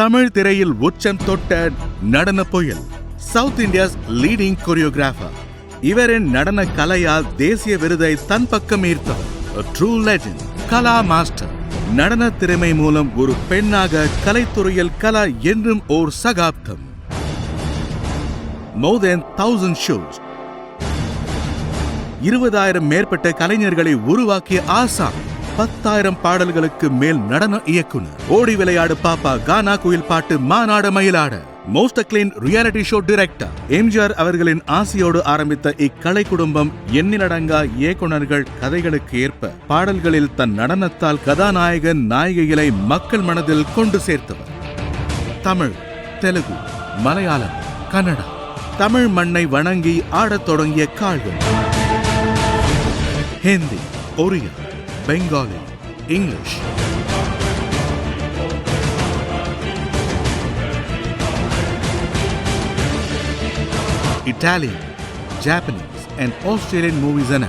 தமிழ் திரையில் உச்சம் தொட்ட நடன புயல், சவுத் இந்தியாஸ் லீடிங் கொரியோகிராஃபர். இவரின் நடன கலையால் தேசிய விருதை தன் பக்கம் ஈர்த்தவர். A true legend, Kala master. நடன திறமை மூலம் ஒரு பெண்ணாக கலைத்துறையில் கலா என்றும் ஓர் சகாப்தம். More than 1000 shows, 20,000 மேற்பட்ட கலைஞர்களை உருவாக்கிய ஆசான், 10,000 பாடல்களுக்கு மேல் நடன இயக்குனர். ஓடி விளையாடு பாப்பா, கானா குயில் பாட்டு, மாநாட மயிலாட. Most acclaimed reality show director MGR அவர்களின் ஆசையோடு ஆரம்பித்த இக்கலை குடும்பம் எண்ணிலடங்கா இயக்குனர்கள் கதைகளுக்கு ஏற்ப பாடல்களில் தன் நடனத்தால் கதாநாயகன் நாயகிகளை மக்கள் மனதில் கொண்டு சேர்த்தவர். தமிழ், தெலுங்கு, மலையாளம், கன்னடா, தமிழ் மண்ணை வணங்கி ஆடத் தொடங்கிய கால்கள். Hindi, Oriya, Bengali, English, Italian, Japanese and Australian movies என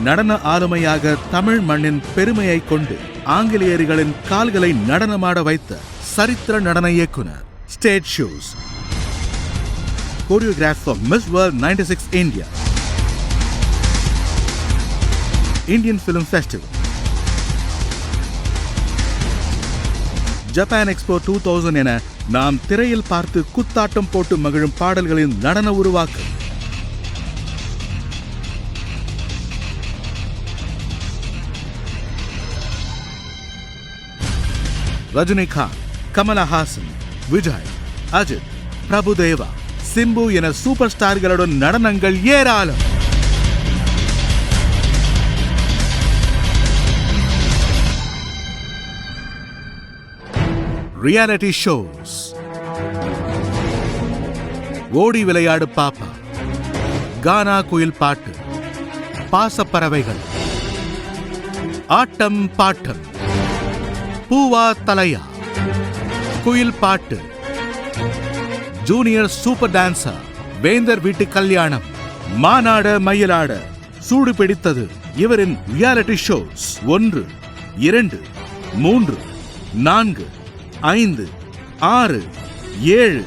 நடன ஆளுமையாக தமிழ் மண்ணின் பெருமையை கொண்டு ஆங்கிலேயர்களின் கால்களை நடனமாட வைத்த சரித்திர நடன இயக்குனர். Stage shows, choreographed for Miss World 96 India, Indian Film Festival, Japan expo 2000 என நாம் திரையில் பார்த்து குத்தாட்டம் போட்டு மகிழும் பாடல்களின் நடன உருவாக்கம். ரஜினிகாந்த், கமலஹாசன், விஜய், அஜித், பிரபுதேவா, சிம்பு என சூப்பர் ஸ்டார்களுடன் நடனங்கள் ஏராளம். ரியாலிட்டி ஷோஸ், ஓடி விளையாடு பாப்பா, கானா குயில் பாட்டு, பாசப்பறவைகள், ஆட்டம் பாட்டம், பூவா தலையா, குயில் பாட்டு, ஜூனியர் சூப்பர் டான்சர், வேந்தர் வீட்டு கல்யாணம், மாநாட மயிலாட, சூடு பிடித்தது. இவரின் ரியாலிட்டி ஷோஸ் 1, 2, 3, 4, 5, 6, 7,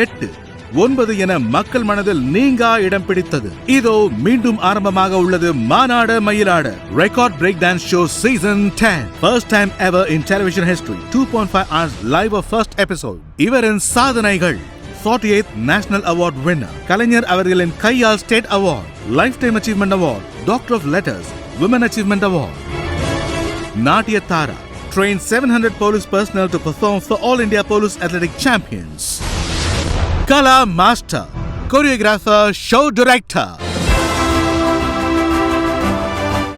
8, 9 என மக்கள் மனதில் நீங்கா இடம் பிடித்தது. இதோ மீண்டும் ஆரம்பமாக உள்ளது மாநாட Mayilada. Record break dance show season 10. First time ever in television history. 2.5 hours live of first episode. இவரின் சாதனைகள்: 48th National Award winner, கலைஞர் அவர்களின் கையால் State Award, Lifetime Achievement Award, Doctor of Letters, Women Achievement Award. நாட்டிய தாரா, trained 700 police personnel to perform for All India Police Athletic Champions. Kala Master, choreographer, show director.